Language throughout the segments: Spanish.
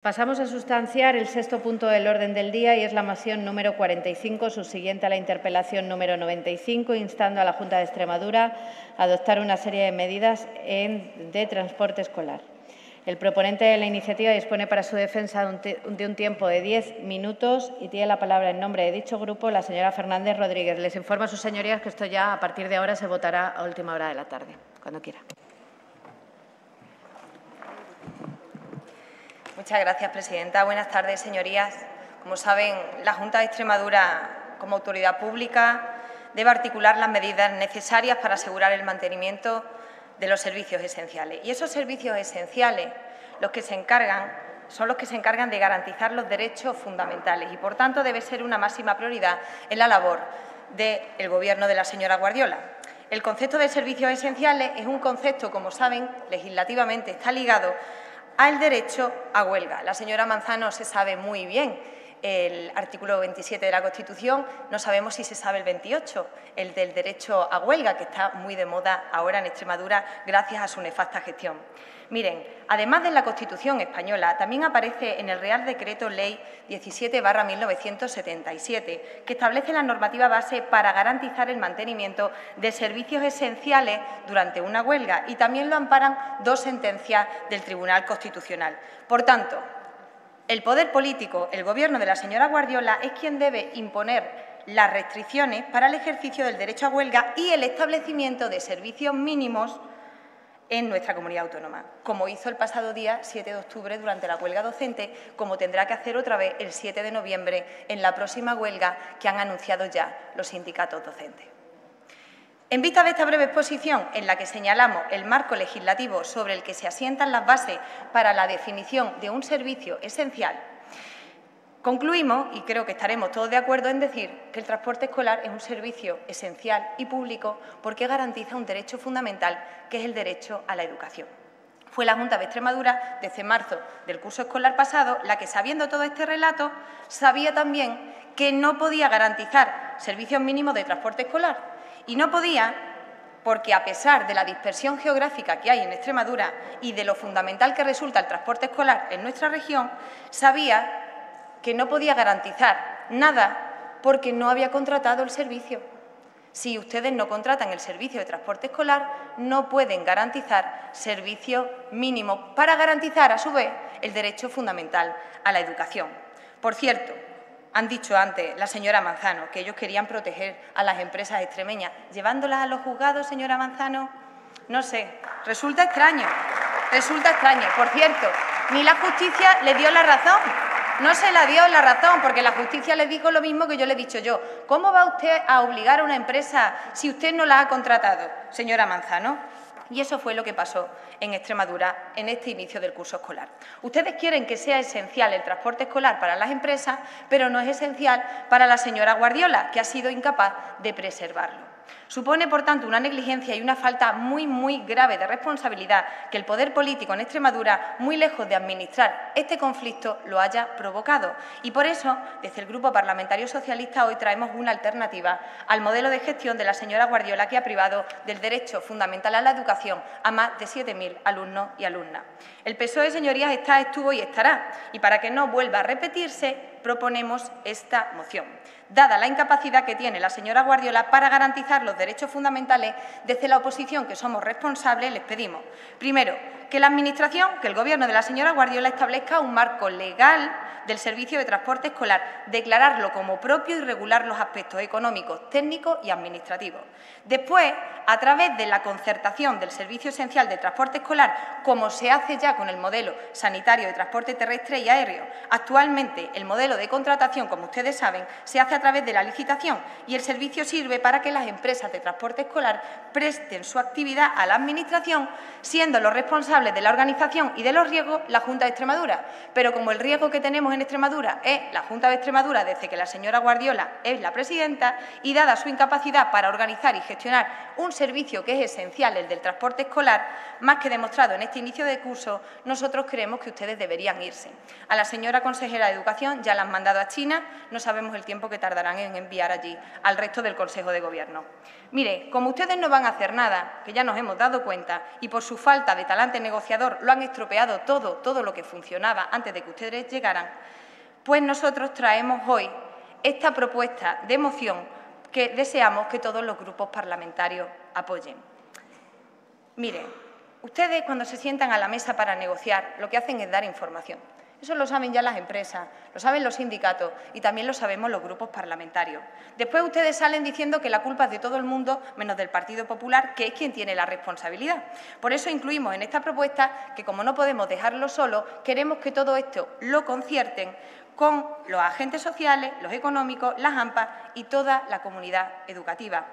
Pasamos a sustanciar el sexto punto del orden del día y es la moción número 45, subsiguiente a la interpelación número 95, instando a la Junta de Extremadura a adoptar una serie de medidas de transporte escolar. El proponente de la iniciativa dispone para su defensa de un tiempo de 10 minutos y tiene la palabra en nombre de dicho grupo la señora Fernández Rodríguez. Les informo a sus señorías que esto ya a partir de ahora se votará a última hora de la tarde, cuando quiera. Muchas gracias, presidenta. Buenas tardes, señorías. Como saben, la Junta de Extremadura, como autoridad pública, debe articular las medidas necesarias para asegurar el mantenimiento de los servicios esenciales. Y esos servicios esenciales son los que se encargan de garantizar los derechos fundamentales y, por tanto, debe ser una máxima prioridad en la labor del Gobierno de la señora Guardiola. El concepto de servicios esenciales es un concepto, como saben, legislativamente está ligado al derecho a huelga. La señora Manzano se sabe muy bien el artículo 27 de la Constitución, no sabemos si se sabe el 28, el del derecho a huelga, que está muy de moda ahora en Extremadura gracias a su nefasta gestión. Miren, además de la Constitución española, también aparece en el Real Decreto Ley 17/1977, que establece la normativa base para garantizar el mantenimiento de servicios esenciales durante una huelga, y también lo amparan dos sentencias del Tribunal Constitucional. Por tanto, el poder político, el Gobierno de la señora Guardiola, es quien debe imponer las restricciones para el ejercicio del derecho a huelga y el establecimiento de servicios mínimos en nuestra comunidad autónoma, como hizo el pasado día 7 de octubre durante la huelga docente, como tendrá que hacer otra vez el 7 de noviembre en la próxima huelga que han anunciado ya los sindicatos docentes. En vista de esta breve exposición, en la que señalamos el marco legislativo sobre el que se asientan las bases para la definición de un servicio esencial, concluimos, y creo que estaremos todos de acuerdo en decir, que el transporte escolar es un servicio esencial y público porque garantiza un derecho fundamental, que es el derecho a la educación. Fue la Junta de Extremadura, desde marzo del curso escolar pasado, la que, sabiendo todo este relato, sabía también que no podía garantizar servicios mínimos de transporte escolar. Y no podía porque, a pesar de la dispersión geográfica que hay en Extremadura y de lo fundamental que resulta el transporte escolar en nuestra región, sabía que no podía garantizar nada porque no había contratado el servicio. Si ustedes no contratan el servicio de transporte escolar, no pueden garantizar servicios mínimos para garantizar, a su vez, el derecho fundamental a la educación. Por cierto, han dicho antes la señora Manzano que ellos querían proteger a las empresas extremeñas. ¿Llevándolas a los juzgados, señora Manzano? No sé, resulta extraño. Por cierto, ni la justicia le dio la razón. No se la dio la razón, porque la justicia le dijo lo mismo que yo le he dicho yo. ¿Cómo va usted a obligar a una empresa si usted no la ha contratado, señora Manzano? Y eso fue lo que pasó en Extremadura en este inicio del curso escolar. Ustedes quieren que sea esencial el transporte escolar para las empresas, pero no es esencial para la señora Guardiola, que ha sido incapaz de preservarlo. Supone, por tanto, una negligencia y una falta muy grave de responsabilidad que el poder político en Extremadura, muy lejos de administrar este conflicto, lo haya provocado. Y por eso, desde el Grupo Parlamentario Socialista, hoy traemos una alternativa al modelo de gestión de la señora Guardiola, que ha privado del derecho fundamental a la educación a más de 7.000 alumnos y alumnas. El PSOE, señorías, está, estuvo y estará. Y para que no vuelva a repetirse, proponemos esta moción. Dada la incapacidad que tiene la señora Guardiola para garantizar los derechos fundamentales, desde la oposición, que somos responsables, les pedimos, primero, que la Administración, que el Gobierno de la señora Guardiola establezca un marco legal del servicio de transporte escolar, declararlo como propio y regular los aspectos económicos, técnicos y administrativos. Después, a través de la concertación del servicio esencial de transporte escolar, como se hace ya con el modelo sanitario de transporte terrestre y aéreo, actualmente el modelo de contratación, como ustedes saben, se hace a través de la licitación y el servicio sirve para que las empresas de transporte escolar presten su actividad a la Administración, siendo los responsables de la organización y de los riesgos la Junta de Extremadura. Pero como el riesgo que tenemos en Extremadura es la Junta de Extremadura desde que la señora Guardiola es la presidenta, y dada su incapacidad para organizar y gestionar un servicio que es esencial, el del transporte escolar, más que demostrado en este inicio de curso, nosotros creemos que ustedes deberían irse. A la señora consejera de Educación ya la han mandado a China, no sabemos el tiempo que tardarán en enviar allí al resto del Consejo de Gobierno. Mire, como ustedes no van a hacer nada, que ya nos hemos dado cuenta, y por su falta de talante negociador lo han estropeado todo lo que funcionaba antes de que ustedes llegaran, pues nosotros traemos hoy esta propuesta de moción que deseamos que todos los grupos parlamentarios apoyen. Mire, ustedes cuando se sientan a la mesa para negociar lo que hacen es dar información. Eso lo saben ya las empresas, lo saben los sindicatos y también lo sabemos los grupos parlamentarios. Después ustedes salen diciendo que la culpa es de todo el mundo, menos del Partido Popular, que es quien tiene la responsabilidad. Por eso incluimos en esta propuesta que, como no podemos dejarlo solo, queremos que todo esto lo concierten con los agentes sociales, los económicos, las AMPA y toda la comunidad educativa.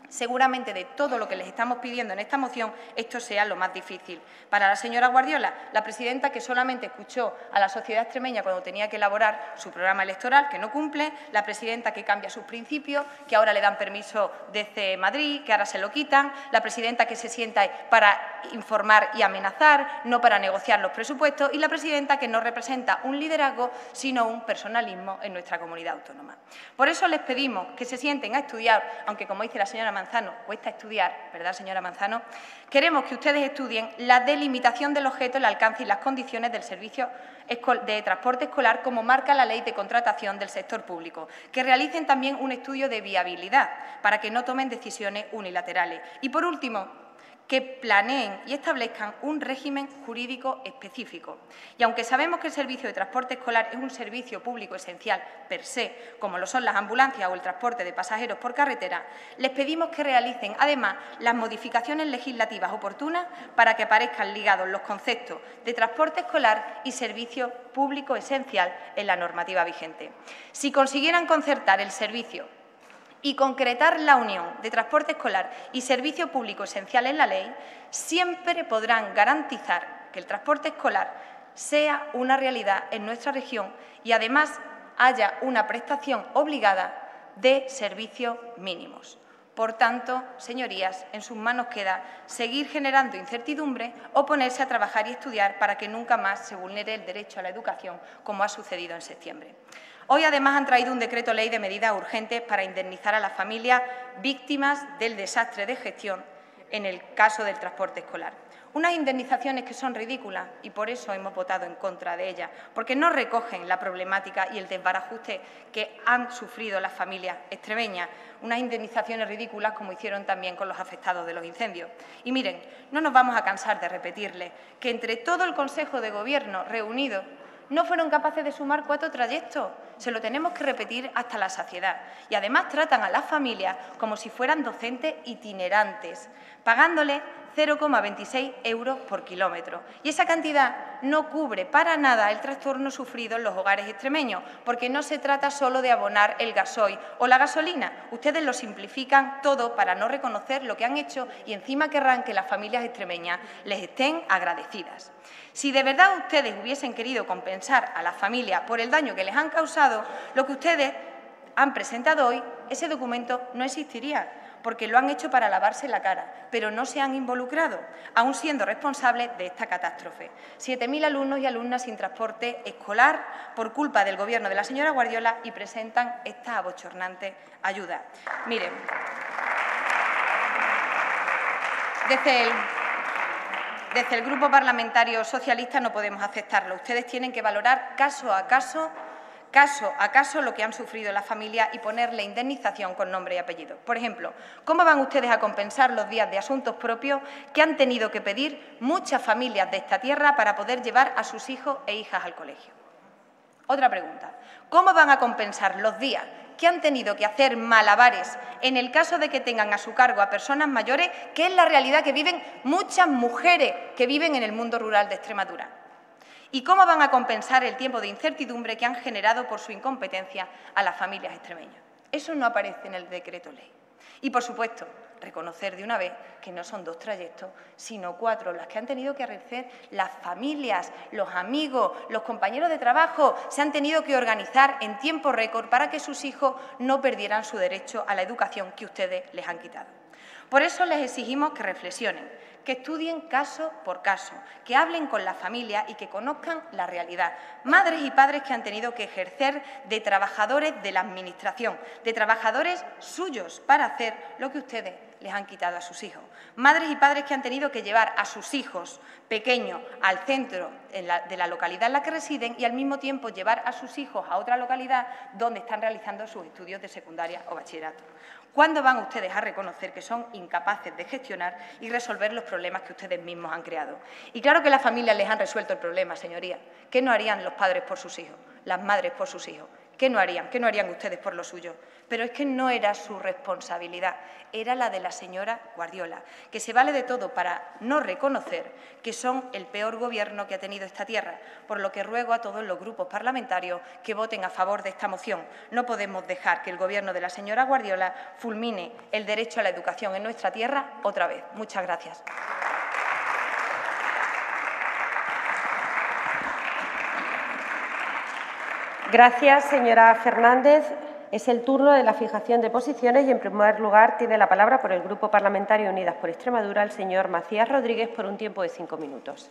Seguramente de todo lo que les estamos pidiendo en esta moción, esto sea lo más difícil. Para la señora Guardiola, la presidenta que solamente escuchó a la sociedad extremeña cuando tenía que elaborar su programa electoral, que no cumple, la presidenta que cambia sus principios, que ahora le dan permiso desde Madrid, que ahora se lo quitan, la presidenta que se sienta para informar y amenazar, no para negociar los presupuestos, y la presidenta que no representa un liderazgo, sino un personalismo en nuestra comunidad autónoma. Por eso les pedimos que se sienten a estudiar, aunque como dice la señora Manzano, cuesta estudiar, ¿verdad, señora Manzano? Queremos que ustedes estudien la delimitación del objeto, el alcance y las condiciones del servicio de transporte escolar, como marca la Ley de Contratación del Sector Público, que realicen también un estudio de viabilidad para que no tomen decisiones unilaterales. Y, por último, que planeen y establezcan un régimen jurídico específico. Y aunque sabemos que el servicio de transporte escolar es un servicio público esencial per se, como lo son las ambulancias o el transporte de pasajeros por carretera, les pedimos que realicen, además, las modificaciones legislativas oportunas para que aparezcan ligados los conceptos de transporte escolar y servicio público esencial en la normativa vigente. Si consiguieran concertar el servicio y concretar la unión de transporte escolar y servicio público esencial en la ley, siempre podrán garantizar que el transporte escolar sea una realidad en nuestra región y, además, haya una prestación obligada de servicios mínimos. Por tanto, señorías, en sus manos queda seguir generando incertidumbre o ponerse a trabajar y estudiar para que nunca más se vulnere el derecho a la educación, como ha sucedido en septiembre. Hoy, además, han traído un decreto ley de medidas urgentes para indemnizar a las familias víctimas del desastre de gestión en el caso del transporte escolar. Unas indemnizaciones que son ridículas y por eso hemos votado en contra de ellas, porque no recogen la problemática y el desbarajuste que han sufrido las familias extremeñas. Unas indemnizaciones ridículas como hicieron también con los afectados de los incendios. Y miren, no nos vamos a cansar de repetirles que entre todo el Consejo de Gobierno reunido no fueron capaces de sumar 4 trayectos. Se lo tenemos que repetir hasta la saciedad. Y además tratan a las familias como si fueran docentes itinerantes, pagándoles 0,26 € por kilómetro. Y esa cantidad no cubre para nada el trastorno sufrido en los hogares extremeños, porque no se trata solo de abonar el gasoil o la gasolina. Ustedes lo simplifican todo para no reconocer lo que han hecho y encima querrán que las familias extremeñas les estén agradecidas. Si de verdad ustedes hubiesen querido compensar a las familias por el daño que les han causado, lo que ustedes han presentado hoy, ese documento no existiría, porque lo han hecho para lavarse la cara, pero no se han involucrado, aún siendo responsables de esta catástrofe. 7.000 alumnos y alumnas sin transporte escolar por culpa del Gobierno de la señora Guardiola y presentan esta abochornante ayuda. Miren, desde el Grupo Parlamentario Socialista no podemos aceptarlo. Ustedes tienen que valorar caso a caso lo que han sufrido las familias y ponerle indemnización con nombre y apellido. Por ejemplo, ¿cómo van ustedes a compensar los días de asuntos propios que han tenido que pedir muchas familias de esta tierra para poder llevar a sus hijos e hijas al colegio? Otra pregunta, ¿cómo van a compensar los días que han tenido que hacer malabares en el caso de que tengan a su cargo a personas mayores, que es la realidad que viven muchas mujeres que viven en el mundo rural de Extremadura? ¿Y cómo van a compensar el tiempo de incertidumbre que han generado por su incompetencia a las familias extremeñas? Eso no aparece en el decreto ley. Y, por supuesto, reconocer de una vez que no son 2 trayectos, sino 4 las que han tenido que hacer las familias, los amigos, los compañeros de trabajo. Se han tenido que organizar en tiempo récord para que sus hijos no perdieran su derecho a la educación que ustedes les han quitado. Por eso les exigimos que reflexionen, que estudien caso por caso, que hablen con la familia y que conozcan la realidad. Madres y padres que han tenido que ejercer de trabajadores de la Administración, de trabajadores suyos para hacer lo que ustedes les han quitado a sus hijos. Madres y padres que han tenido que llevar a sus hijos pequeños al centro de la localidad en la que residen y al mismo tiempo llevar a sus hijos a otra localidad donde están realizando sus estudios de secundaria o bachillerato. ¿Cuándo van ustedes a reconocer que son incapaces de gestionar y resolver los problemas que ustedes mismos han creado? Y claro que las familias les han resuelto el problema, señorías. ¿Qué no harían los padres por sus hijos, las madres por sus hijos? ¿Qué no harían? ¿Qué no harían ustedes por lo suyo? Pero es que no era su responsabilidad, era la de la señora Guardiola, que se vale de todo para no reconocer que son el peor gobierno que ha tenido esta tierra, por lo que ruego a todos los grupos parlamentarios que voten a favor de esta moción. No podemos dejar que el gobierno de la señora Guardiola fulmine el derecho a la educación en nuestra tierra otra vez. Muchas gracias. Gracias, señora Fernández. Es el turno de la fijación de posiciones y, en primer lugar, tiene la palabra por el Grupo Parlamentario Unidas por Extremadura el señor Macías Rodríguez por un tiempo de 5 minutos.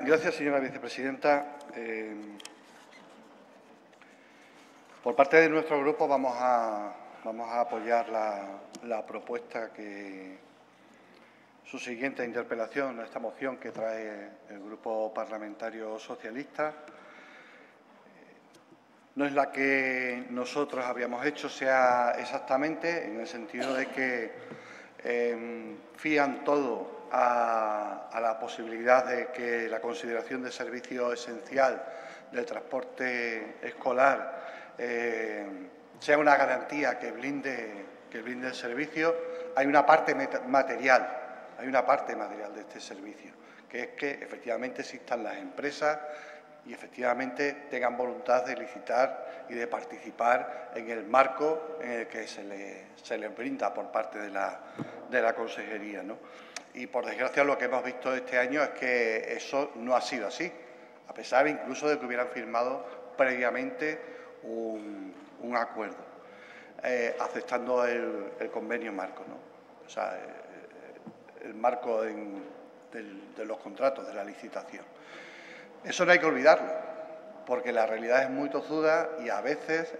Gracias, señora vicepresidenta. Por parte de nuestro grupo vamos a apoyar la propuesta que su siguiente interpelación, esta moción que trae el Grupo Parlamentario Socialista. No es la que nosotros habíamos hecho, sea exactamente, en el sentido de que fían todo a la posibilidad de que la consideración de servicio esencial del transporte escolar sea una garantía que blinde el servicio. Hay una parte material de este servicio, que es que efectivamente existan las empresas y efectivamente tengan voluntad de licitar y de participar en el marco en el que se les brinda por parte de la consejería, ¿no? Y, por desgracia, lo que hemos visto este año es que eso no ha sido así, a pesar incluso de que hubieran firmado previamente un acuerdo, aceptando el convenio marco, ¿no? O sea, el marco de los contratos, de la licitación. Eso no hay que olvidarlo, porque la realidad es muy tozuda y a veces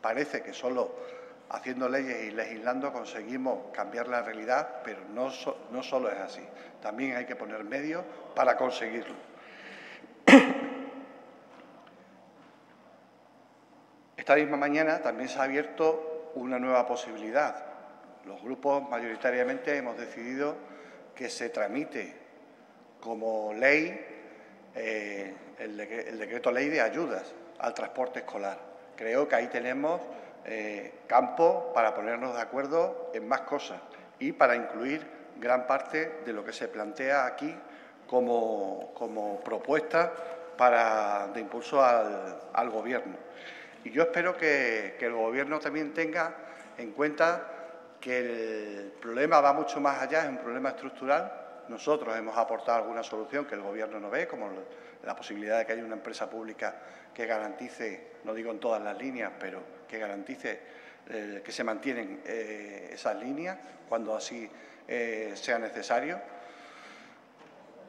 parece que solo haciendo leyes y legislando conseguimos cambiar la realidad, pero no solo es así. También hay que poner medios para conseguirlo. Esta misma mañana también se ha abierto una nueva posibilidad. Los grupos mayoritariamente hemos decidido que se tramite como ley el decreto ley de ayudas al transporte escolar. Creo que ahí tenemos campo para ponernos de acuerdo en más cosas y para incluir gran parte de lo que se plantea aquí como propuesta de impulso al Gobierno. Y yo espero que el Gobierno también tenga en cuenta que el problema va mucho más allá, es un problema estructural. Nosotros hemos aportado alguna solución que el Gobierno no ve, como la posibilidad de que haya una empresa pública que garantice, no digo en todas las líneas, pero que garantice que se mantienen esas líneas cuando así sea necesario.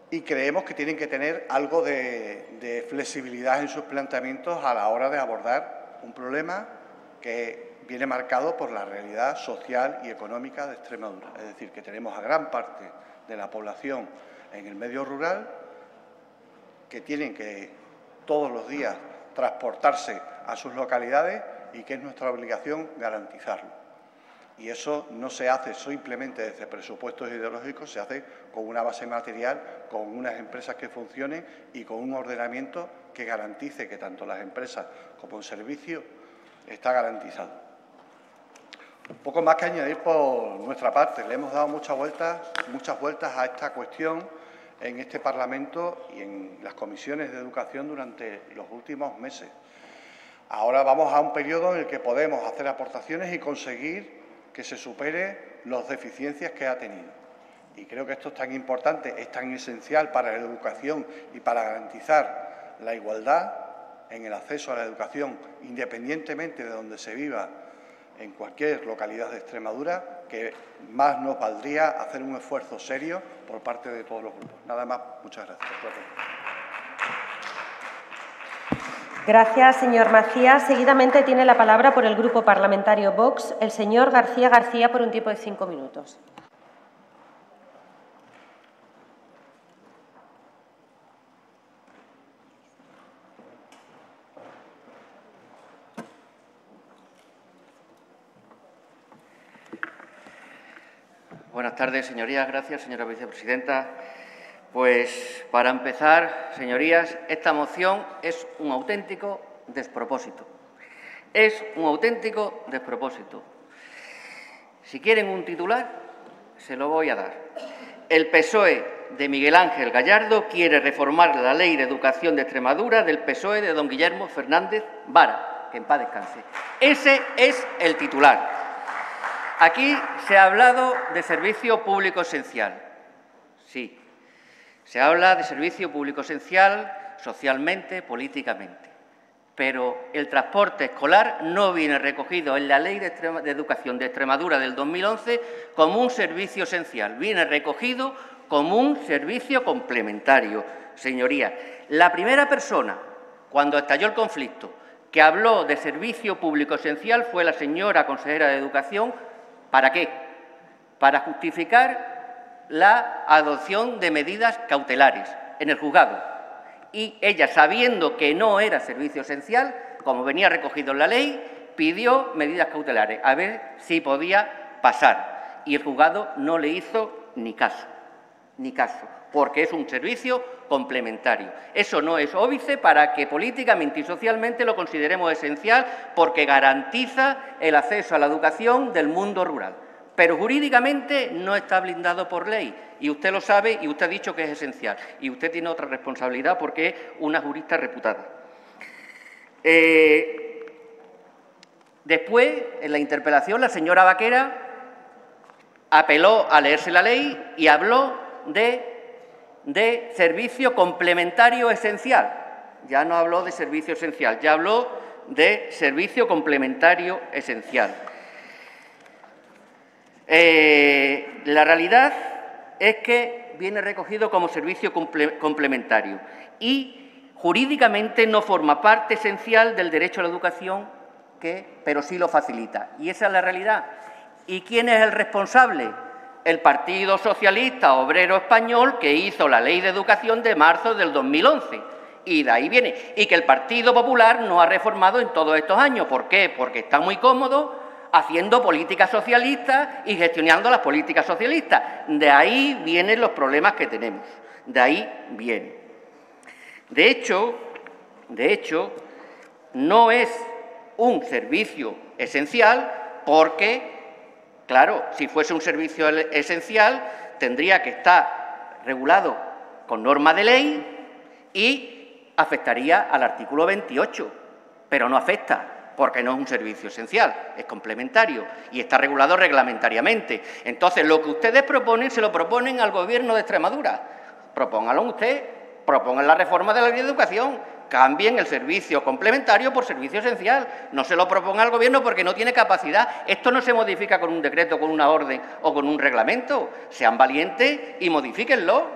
Y creemos que tienen que tener algo de flexibilidad en sus planteamientos a la hora de abordar un problema que viene marcado por la realidad social y económica de Extremadura. Es decir, que tenemos a gran parte de la población en el medio rural que tienen que todos los días transportarse a sus localidades y que es nuestra obligación garantizarlo. Y eso no se hace simplemente desde presupuestos ideológicos, se hace con una base material, con unas empresas que funcionen y con un ordenamiento que garantice que tanto las empresas como el servicio está garantizado. Un poco más que añadir por nuestra parte. Le hemos dado muchas vueltas a esta cuestión en este Parlamento y en las comisiones de educación durante los últimos meses. Ahora vamos a un periodo en el que podemos hacer aportaciones y conseguir que se supere las deficiencias que ha tenido. Y creo que esto es tan importante, es tan esencial para la educación y para garantizar la igualdad en el acceso a la educación, independientemente de donde se viva en cualquier localidad de Extremadura, que más nos valdría hacer un esfuerzo serio por parte de todos los grupos. Nada más, muchas gracias. Gracias, señor Macías. Seguidamente tiene la palabra por el Grupo Parlamentario Vox el señor García García por un tiempo de 5 minutos. Buenas tardes, señorías. Gracias, señora vicepresidenta. Pues, para empezar, señorías, esta moción es un auténtico despropósito. Es un auténtico despropósito. Si quieren un titular, se lo voy a dar. El PSOE de Miguel Ángel Gallardo quiere reformar la Ley de Educación de Extremadura del PSOE de don Guillermo Fernández Vara. Que en paz descanse. Ese es el titular. Aquí se ha hablado de servicio público esencial. Sí, se habla de servicio público esencial socialmente, políticamente. Pero el transporte escolar no viene recogido en la Ley de Educación de Extremadura del 2011 como un servicio esencial. Viene recogido como un servicio complementario. Señorías, la primera persona, cuando estalló el conflicto, que habló de servicio público esencial fue la señora consejera de Educación. ¿Para qué? Para justificar la adopción de medidas cautelares en el juzgado. Y ella, sabiendo que no era servicio esencial, como venía recogido en la ley, pidió medidas cautelares, a ver si podía pasar. Y el juzgado no le hizo ni caso, porque es un servicio complementario. Eso no es óbice para que políticamente y socialmente lo consideremos esencial, porque garantiza el acceso a la educación del mundo rural. Pero jurídicamente no está blindado por ley, y usted lo sabe y usted ha dicho que es esencial. Y usted tiene otra responsabilidad porque es una jurista reputada. Después, en la interpelación, la señora Vaquera apeló a leerse la ley y habló de servicio complementario esencial. Ya no habló de servicio esencial, ya habló de servicio complementario esencial. La realidad es que viene recogido como servicio complementario y jurídicamente no forma parte esencial del derecho a la educación, pero sí lo facilita. Y esa es la realidad. ¿Y quién es el responsable? El Partido Socialista Obrero Español, que hizo la Ley de Educación de marzo del 2011. Y de ahí viene. Y que el Partido Popular no ha reformado en todos estos años. ¿Por qué? Porque está muy cómodo haciendo políticas socialistas y gestionando las políticas socialistas. De ahí vienen los problemas que tenemos. De ahí viene. De hecho, no es un servicio esencial porque, claro, si fuese un servicio esencial, tendría que estar regulado con norma de ley y afectaría al artículo 28, pero no afecta, porque no es un servicio esencial, es complementario y está regulado reglamentariamente. Entonces, lo que ustedes proponen, se lo proponen al Gobierno de Extremadura. Propónganlo usted, propongan la reforma de la Ley de Educación, cambien el servicio complementario por servicio esencial. No se lo proponga al Gobierno porque no tiene capacidad. Esto no se modifica con un decreto, con una orden o con un reglamento. Sean valientes y modifíquenlo.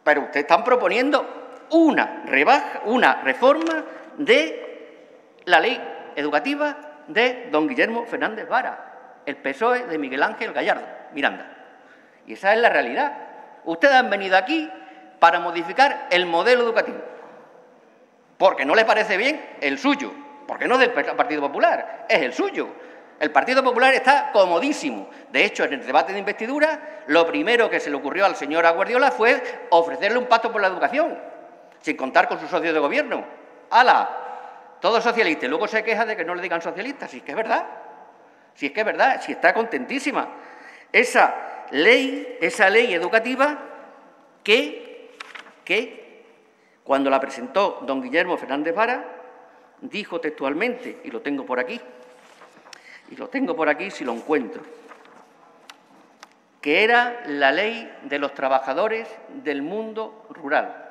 Pero ustedes están proponiendo una reforma de la ley educativa de don Guillermo Fernández Vara, el PSOE de Miguel Ángel Gallardo Miranda. Y esa es la realidad. Ustedes han venido aquí para modificar el modelo educativo, porque no les parece bien el suyo, porque no es del Partido Popular, es el suyo. El Partido Popular está comodísimo. De hecho, en el debate de investidura, lo primero que se le ocurrió al señor Guardiola fue ofrecerle un pacto por la educación, sin contar con sus socios de gobierno. ¡Hala! Todo socialista. Y luego se queja de que no le digan socialista. Si es que es verdad. Si es que es verdad. Si está contentísima. Esa ley educativa que cuando la presentó don Guillermo Fernández Vara, dijo textualmente, y lo tengo por aquí, y lo tengo por aquí si lo encuentro, que era la ley de los trabajadores del mundo rural,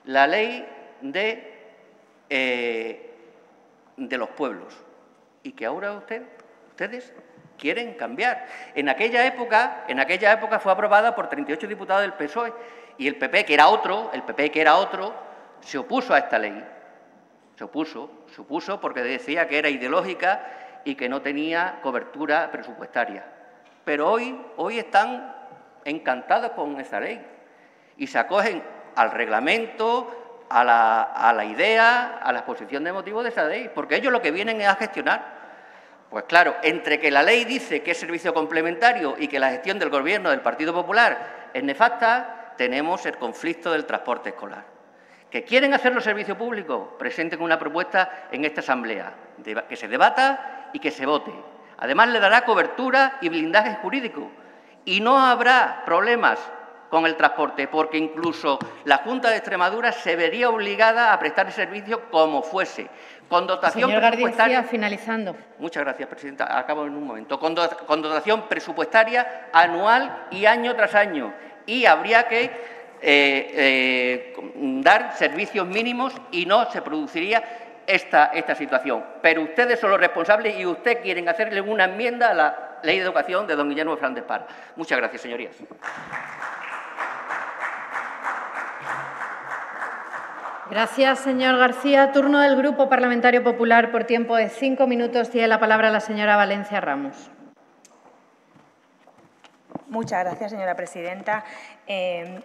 la ley de los pueblos, y que ahora ustedes quieren cambiar. En aquella época fue aprobada por 38 diputados del PSOE y el PP, que era otro, se opuso a esta ley. Se opuso porque decía que era ideológica y que no tenía cobertura presupuestaria. Pero hoy están encantados con esa ley y se acogen al reglamento, a la idea, a la exposición de motivos de esa ley, porque ellos lo que vienen es a gestionar. Pues claro, entre que la ley dice que es servicio complementario y que la gestión del Gobierno del Partido Popular es nefasta, tenemos el conflicto del transporte escolar. ¿Que quieren hacerlo servicio público? Presenten una propuesta en esta Asamblea, que se debata y que se vote. Además, le dará cobertura y blindaje jurídico. Y no habrá problemas con el transporte, porque incluso la Junta de Extremadura se vería obligada a prestar el servicio como fuese, con dotación presupuestaria. García, finalizando. Muchas gracias, presidenta. Acabo en un momento. Con dotación presupuestaria anual y año tras año. Y habría que dar servicios mínimos y no se produciría esta situación. Pero ustedes son los responsables y ustedes quieren hacerle una enmienda a la Ley de Educación de don Guillermo Fernández Parra. Muchas gracias, señorías. Gracias, señor García. Turno del Grupo Parlamentario Popular por tiempo de 5 minutos. Tiene la palabra la señora Valencia Ramos. Muchas gracias, señora presidenta.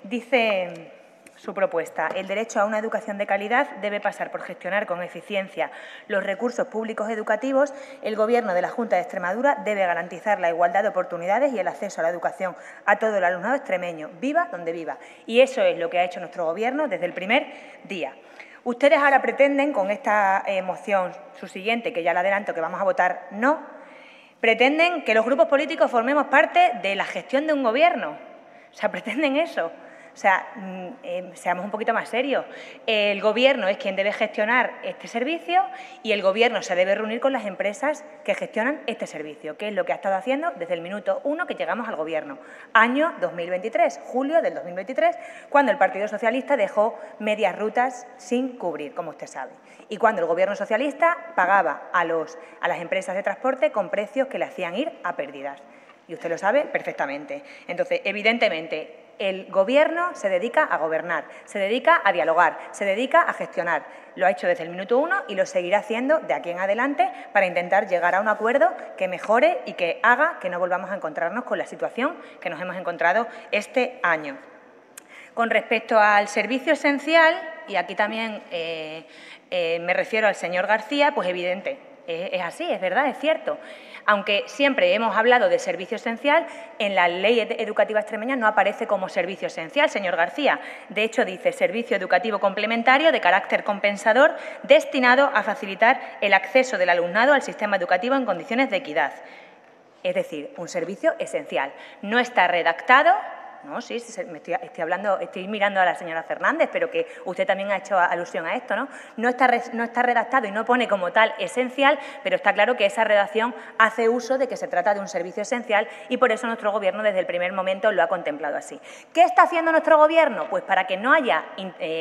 Dice su propuesta: el derecho a una educación de calidad debe pasar por gestionar con eficiencia los recursos públicos educativos. El Gobierno de la Junta de Extremadura debe garantizar la igualdad de oportunidades y el acceso a la educación a todo el alumnado extremeño, viva donde viva. Y eso es lo que ha hecho nuestro Gobierno desde el primer día. Ustedes ahora pretenden, con esta moción subsiguiente, que ya le adelanto que vamos a votar no, pretenden que los grupos políticos formemos parte de la gestión de un Gobierno. O sea, pretenden eso. O sea, seamos un poquito más serios. El Gobierno es quien debe gestionar este servicio y el Gobierno se debe reunir con las empresas que gestionan este servicio, que es lo que ha estado haciendo desde el minuto 1 que llegamos al Gobierno. Año 2023, julio del 2023, cuando el Partido Socialista dejó medias rutas sin cubrir, como usted sabe. Y cuando el Gobierno socialista pagaba a las empresas de transporte con precios que le hacían ir a pérdidas. Y usted lo sabe perfectamente. Entonces, evidentemente, el Gobierno se dedica a gobernar, se dedica a dialogar, se dedica a gestionar. Lo ha hecho desde el minuto 1 y lo seguirá haciendo de aquí en adelante para intentar llegar a un acuerdo que mejore y que haga que no volvamos a encontrarnos con la situación que nos hemos encontrado este año. Con respecto al servicio esencial, y aquí también me refiero al señor García, pues evidente, es así, es verdad, es cierto. Aunque siempre hemos hablado de servicio esencial, en la Ley Educativa Extremeña no aparece como servicio esencial, señor García. De hecho, dice servicio educativo complementario de carácter compensador destinado a facilitar el acceso del alumnado al sistema educativo en condiciones de equidad. Es decir, un servicio esencial. No está redactado. No, sí, estoy mirando a la señora Fernández, pero que usted también ha hecho alusión a esto, ¿no? No está redactado y no pone como tal esencial, pero está claro que esa redacción hace uso de que se trata de un servicio esencial y por eso nuestro Gobierno desde el primer momento lo ha contemplado así. ¿Qué está haciendo nuestro Gobierno? Pues para que no haya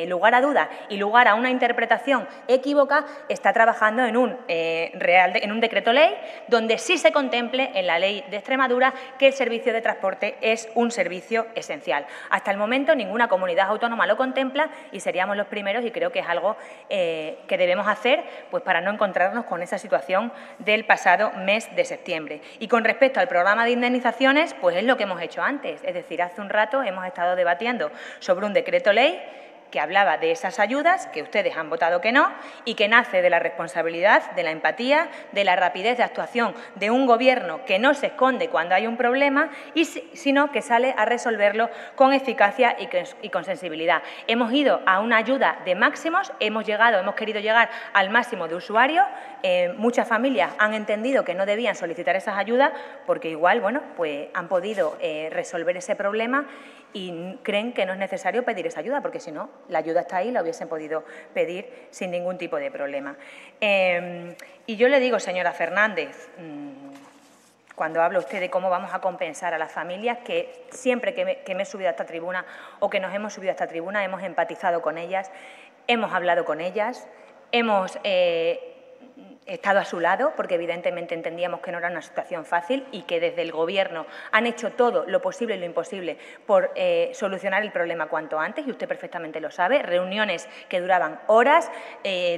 lugar a duda y lugar a una interpretación equívoca, está trabajando en un decreto ley donde sí se contemple en la Ley de Extremadura que el servicio de transporte es un servicio esencial. Hasta el momento ninguna comunidad autónoma lo contempla y seríamos los primeros y creo que es algo que debemos hacer pues para no encontrarnos con esa situación del pasado mes de septiembre. Y con respecto al programa de indemnizaciones, pues es lo que hemos hecho antes. Es decir, hace un rato hemos estado debatiendo sobre un decreto ley que hablaba de esas ayudas, que ustedes han votado que no, y que nace de la responsabilidad, de la empatía, de la rapidez de actuación de un Gobierno que no se esconde cuando hay un problema, sino que sale a resolverlo con eficacia y con sensibilidad. Hemos ido a una ayuda de máximos, hemos querido llegar al máximo de usuarios. Muchas familias han entendido que no debían solicitar esas ayudas porque igual, bueno, pues han podido resolver ese problema y creen que no es necesario pedir esa ayuda, porque si no, la ayuda está ahí, la hubiesen podido pedir sin ningún tipo de problema. Y yo le digo, señora Fernández, cuando habla usted de cómo vamos a compensar a las familias, que siempre que me he subido a esta tribuna o que nos hemos subido a esta tribuna hemos empatizado con ellas, hemos hablado con ellas, hemos estado a su lado, porque evidentemente entendíamos que no era una situación fácil y que desde el Gobierno han hecho todo lo posible y lo imposible por solucionar el problema cuanto antes, y usted perfectamente lo sabe, reuniones que duraban horas,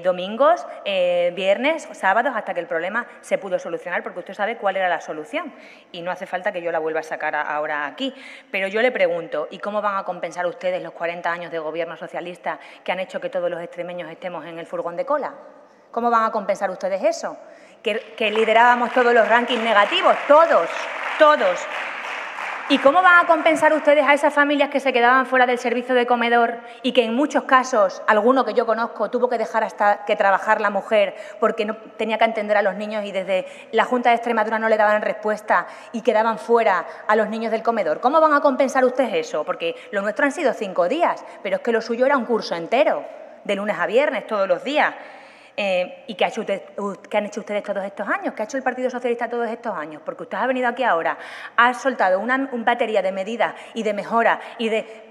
domingos, viernes, sábados, hasta que el problema se pudo solucionar, porque usted sabe cuál era la solución y no hace falta que yo la vuelva a sacar ahora aquí. Pero yo le pregunto, ¿y cómo van a compensar ustedes los 40 años de Gobierno socialista que han hecho que todos los extremeños estemos en el furgón de cola? ¿Cómo van a compensar ustedes eso? Que liderábamos todos los rankings negativos, todos. ¿Y cómo van a compensar ustedes a esas familias que se quedaban fuera del servicio de comedor y que en muchos casos, alguno que yo conozco, tuvo que dejar hasta que trabajar la mujer porque no tenía que atender a los niños y desde la Junta de Extremadura no le daban respuesta y quedaban fuera a los niños del comedor? ¿Cómo van a compensar ustedes eso? Porque lo nuestro han sido 5 días, pero es que lo suyo era un curso entero, de lunes a viernes, todos los días. ¿Y qué han hecho ustedes todos estos años? ¿Qué ha hecho el Partido Socialista todos estos años? Porque usted ha venido aquí ahora, ha soltado una batería de medidas y de mejoras,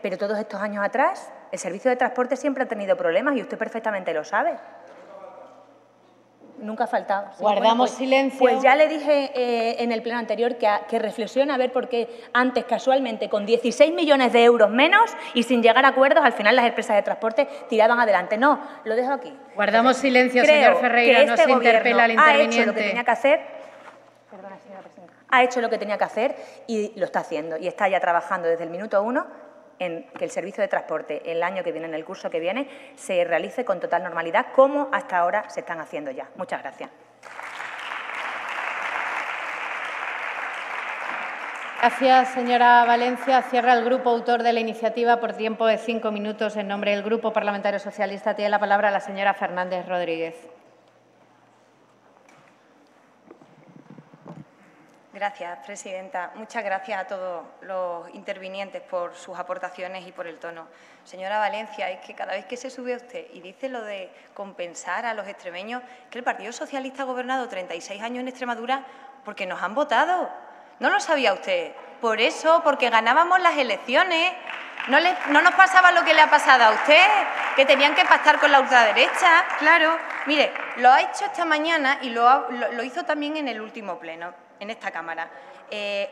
pero todos estos años atrás el servicio de transporte siempre ha tenido problemas y usted perfectamente lo sabe. Nunca ha faltado. Sí, Guardamos silencio. Pues ya le dije en el pleno anterior que reflexione a ver por qué antes, casualmente, con 16 millones de euros menos y sin llegar a acuerdos, al final las empresas de transporte tiraban adelante. No, lo dejo aquí. Guardamos silencio, señor Ferreira, no se interpela al interviniente. Ha hecho lo que tenía que hacer. Perdona, señora presidenta. Ha hecho lo que tenía que hacer y lo está haciendo. Y está ya trabajando desde el minuto 1 en que el servicio de transporte el año que viene, en el curso que viene, se realice con total normalidad, como hasta ahora se están haciendo ya. Muchas gracias. Gracias, señora Valencia. Cierra el grupo autor de la iniciativa por tiempo de 5 minutos. En nombre del Grupo Parlamentario Socialista tiene la palabra la señora Fernández Rodríguez. Gracias, presidenta. Muchas gracias a todos los intervinientes por sus aportaciones y por el tono. Señora Valencia, es que cada vez que se sube usted y dice lo de compensar a los extremeños, que el Partido Socialista ha gobernado 36 años en Extremadura porque nos han votado. ¿No lo sabía usted? Por eso, porque ganábamos las elecciones. ¿No nos pasaba lo que le ha pasado a usted? Que tenían que pactar con la ultraderecha. Claro. Mire, lo ha hecho esta mañana y lo hizo también en el último pleno, en esta Cámara.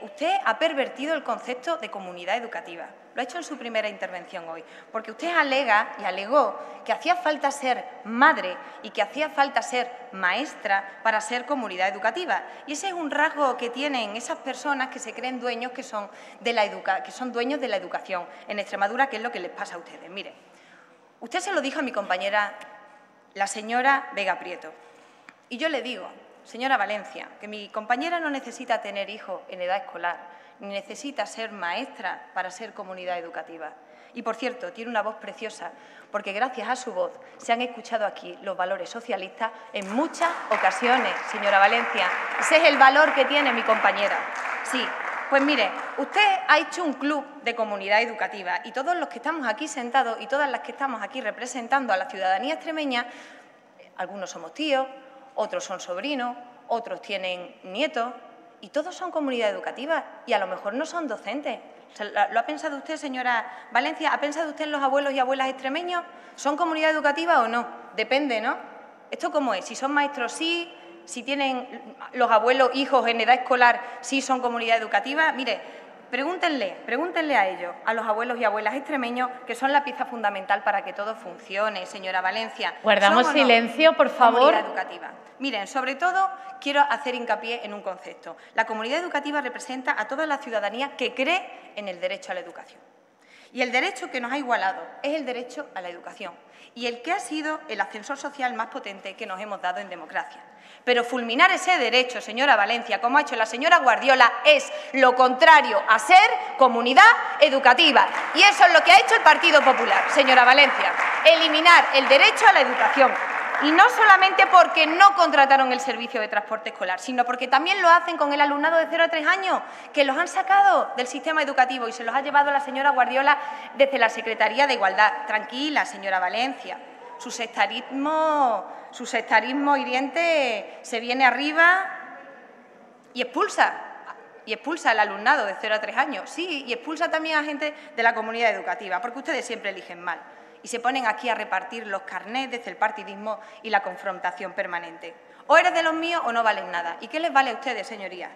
Usted ha pervertido el concepto de comunidad educativa. Lo ha hecho en su primera intervención hoy, porque usted alega y alegó que hacía falta ser madre y que hacía falta ser maestra para ser comunidad educativa. Y ese es un rasgo que tienen esas personas que se creen dueños que son dueños de la educación en Extremadura, que es lo que les pasa a ustedes. Mire, usted se lo dijo a mi compañera, la señora Vega Prieto, y yo le digo, señora Valencia, que mi compañera no necesita tener hijos en edad escolar, ni necesita ser maestra para ser comunidad educativa. Y, por cierto, tiene una voz preciosa, porque gracias a su voz se han escuchado aquí los valores socialistas en muchas ocasiones, señora Valencia. Ese es el valor que tiene mi compañera. Sí, pues mire, usted ha hecho un club de comunidad educativa y todos los que estamos aquí sentados y todas las que estamos aquí representando a la ciudadanía extremeña, algunos somos tíos, otros son sobrinos, otros tienen nietos y todos son comunidad educativa y a lo mejor no son docentes. ¿Lo ha pensado usted, señora Valencia? ¿Ha pensado usted en los abuelos y abuelas extremeños? ¿Son comunidad educativa o no? Depende, ¿no? ¿Esto cómo es? Si son maestros, sí. Si tienen los abuelos hijos en edad escolar, sí son comunidad educativa. Mire, pregúntenle a ellos, a los abuelos y abuelas extremeños, que son la pieza fundamental para que todo funcione, señora Valencia. Guardamos silencio, por favor. Comunidad educativa. Miren, sobre todo quiero hacer hincapié en un concepto. La comunidad educativa representa a toda la ciudadanía que cree en el derecho a la educación. Y el derecho que nos ha igualado es el derecho a la educación y el que ha sido el ascensor social más potente que nos hemos dado en democracia. Pero fulminar ese derecho, señora Valencia, como ha hecho la señora Guardiola, es lo contrario a ser comunidad educativa. Y eso es lo que ha hecho el Partido Popular, señora Valencia, eliminar el derecho a la educación. Y no solamente porque no contrataron el servicio de transporte escolar, sino porque también lo hacen con el alumnado de 0 a 3 años, que los han sacado del sistema educativo y se los ha llevado la señora Guardiola desde la Secretaría de Igualdad. Tranquila, señora Valencia, su sectarismo hiriente se viene arriba y expulsa al alumnado de 0 a 3 años. Sí, y expulsa también a gente de la comunidad educativa, porque ustedes siempre eligen mal. Y se ponen aquí a repartir los carnets desde el partidismo y la confrontación permanente. O eres de los míos o no vales nada. ¿Y qué les vale a ustedes, señorías?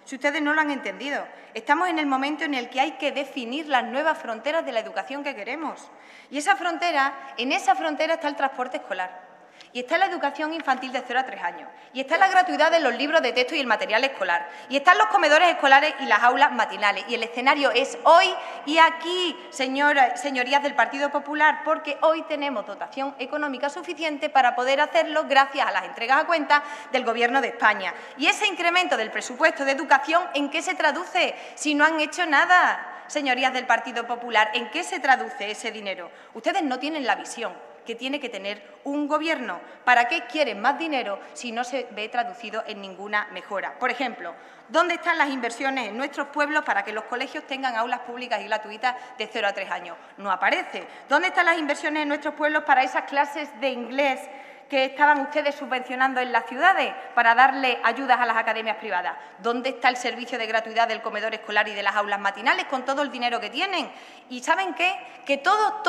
Si ustedes no lo han entendido, estamos en el momento en el que hay que definir las nuevas fronteras de la educación que queremos. Y en esa frontera está el transporte escolar. Y está la educación infantil de 0 a 3 años. Y está la gratuidad de los libros de texto y el material escolar. Y están los comedores escolares y las aulas matinales. Y el escenario es hoy y aquí, señorías del Partido Popular, porque hoy tenemos dotación económica suficiente para poder hacerlo gracias a las entregas a cuenta del Gobierno de España. Y ese incremento del presupuesto de educación, ¿en qué se traduce? Si no han hecho nada, señorías del Partido Popular, ¿en qué se traduce ese dinero? Ustedes no tienen la visión que tiene que tener un Gobierno. ¿Para qué quieren más dinero si no se ve traducido en ninguna mejora? Por ejemplo, ¿dónde están las inversiones en nuestros pueblos para que los colegios tengan aulas públicas y gratuitas de 0 a 3 años? No aparece. ¿Dónde están las inversiones en nuestros pueblos para esas clases de inglés que estaban ustedes subvencionando en las ciudades para darle ayudas a las academias privadas? ¿Dónde está el servicio de gratuidad del comedor escolar y de las aulas matinales con todo el dinero que tienen? ¿Y saben qué? Que todo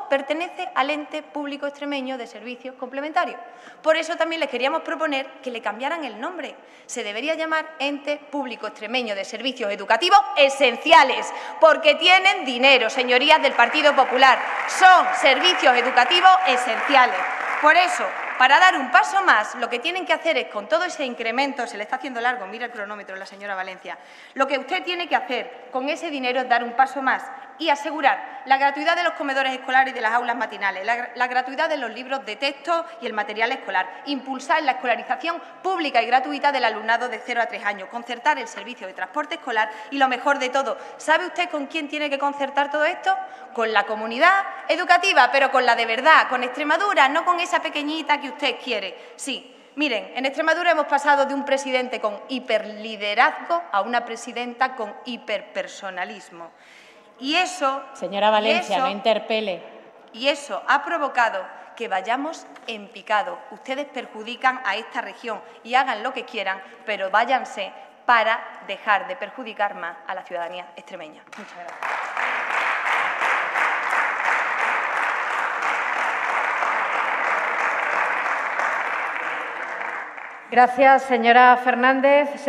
pertenece al ente público extremeño de servicios complementarios. Por eso también les queríamos proponer que le cambiaran el nombre. Se debería llamar Ente Público Extremeño de Servicios Educativos Esenciales, porque tienen dinero, señorías del Partido Popular. Son servicios educativos esenciales. Por eso, para dar un paso más, lo que tienen que hacer es, con todo ese incremento, se le está haciendo largo, mira el cronómetro la señora Valencia, lo que usted tiene que hacer con ese dinero es dar un paso más y asegurar la gratuidad de los comedores escolares y de las aulas matinales, la gratuidad de los libros de texto y el material escolar, impulsar la escolarización pública y gratuita del alumnado de 0 a 3 años, concertar el servicio de transporte escolar y, lo mejor de todo, ¿sabe usted con quién tiene que concertar todo esto? Con la comunidad educativa, pero con la de verdad, con Extremadura, no con esa pequeñita que usted quiere. Sí. Miren, en Extremadura hemos pasado de un presidente con hiperliderazgo a una presidenta con hiperpersonalismo. Y eso… Señora Valencia, no interpele. Y eso ha provocado que vayamos en picado. Ustedes perjudican a esta región y hagan lo que quieran, pero váyanse para dejar de perjudicar más a la ciudadanía extremeña. Muchas gracias. Gracias, señora Fernández.